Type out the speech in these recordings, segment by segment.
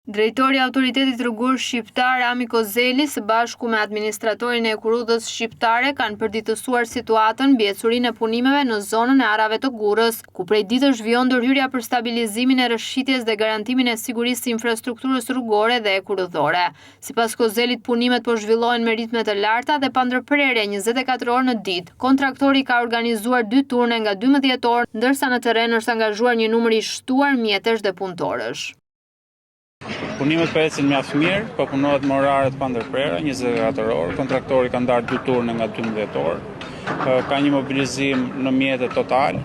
Drejtori i Autoritetit Rrugor Shqiptar Ami Kozeli së bashku me administratorin e Ekurudhës Shqiptare kanë përditësuar situatën mbi ecurinë e punimeve në zonën e Arave të Gurrës, ku prej ditësh vjon ndërhyrja për stabilizimin e rrëshqitjes dhe garantimin e sigurisë së infrastrukturës rrugore dhe ekurudhore. Sipas Kozelit, punimet po zhvillohen me ritme të larta dhe pa ndërprerje 24 orë në ditë. Kontraktori ka organizuar 2 turne nga 12 orë, ndërsa në terren është angazhuar një numër i shtuar mjetesh dhe punëtorësh. Punimet po ecin mjaft mirë, po punohet me orare të pandërprera, 24 orë. Kontraktori ka ndarë 2 turne nga 12 orë. Ka një mobilizim në mjetet total.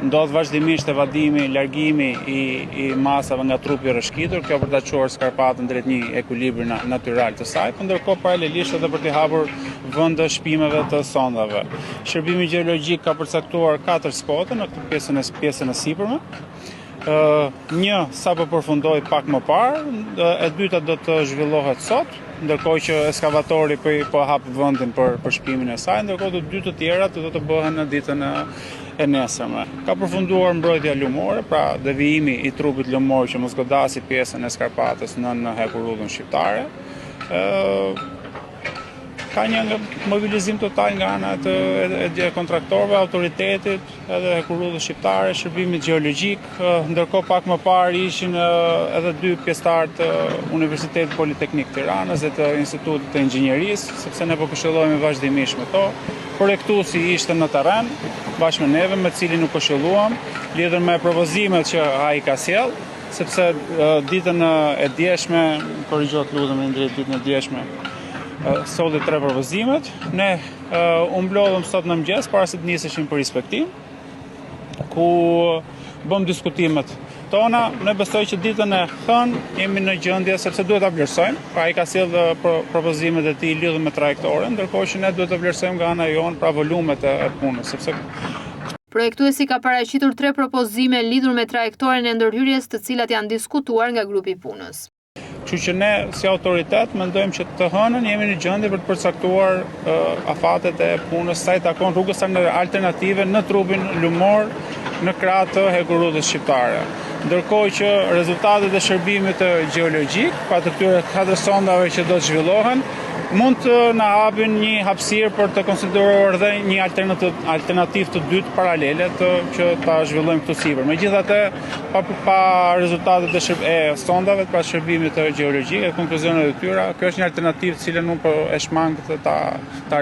Ndodh vazhdimisht evadimi, largimi i masave nga trupi rrëshqitur, kjo për ta çuar skarpatën drejt një ekuilibri natyral të saj, por ndërkohë paralelisht edhe për të hapur vende shpimeve të sondave. Shërbimi gjeologjik ka përcaktuar 4 spote në këtë pjesën e sipërme. Një sapo përfundoi pak më parë, e dyta do të zhvillohet sot, ndërkohë që ekskavatori po hap vendin për shpimin e saj, ndërkohë të 2 të tjerat do të bëhen në ditën e nesërme. Ka përfunduar mbrojtja lumore, pra devijimi i trupit lumor që mos godasi pjesën e skarpatës në Ekurudhën Shqiptare. Ka një mobilizim total nga ana e kontraktorëve, autoritetit, edhe Ekurudhës Shqiptare, shërbimit gjeologjik. Ndërkohë pak më parë ishin edhe 2 pjesëtarë të Universitetit Politeknik Tiranës dhe të Institutit të Inxhinierisë, sepse ne po këshillohemi vazhdimisht me to. Projektuesi ishte në terren bashkë me neve, me cilin u këshilluam, lidhur me propozimet që ai ka sjell, sepse ditën e djeshme, korrigjohet lutem drejt ditën e djeshme, solli 3 propozimet. Ne u mblodhëm sot në mëngjes para se të niseshim për inspektim, ku bëm diskutimet tona. Ne besoj që ditën e hënë jemi në gjendje, sepse duhet ta vlerësojmë. Pra ai ka sjell propozimet e tij lidhur me trajektoren, ndërkohë që ne duhet të vlerësojmë nga ana jonë pra volumet e punës, sepse projektuesi ka paraqitur 3 propozime lidhur me trajektoren e ndërhyrjes, të cilat janë diskutuar nga grupi i punës. Kështu që ne si autoritet mendojmë që të hënën jemi në gjendje për të përcaktuar afatet e punës sa i takon rrugës alternative në trupin lumor në krah të Ekurudhës Shqiptare. Ndërkohë që rezultatet e shërbimit gjeologjik, pa të këtyre 4 sondave që do të zhvillohen, mund të na hapin një hapësirë për të konsideruar dhe një alternativë të dytë paralele që ta zhvillojmë këtu sipër. Megjithatë, pa rezultatet e sondave, pra shërbimit gjeologjik e konkluzioneve të tyre, kjo është një alternativë të cilën unë po e shmang ta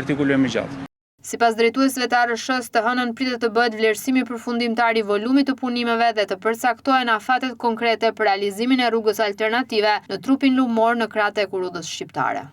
artikulojmë gjatë. Sipas drejtuesve të ARSH-s, të hënën pritet të bëhet vlerësimi përfundimtar i volumit të punimeve dhe të përcaktohen afatet konkrete për realizimin e rrugës alternative në trupin lumor në krah të Ekurudhës Shqiptare.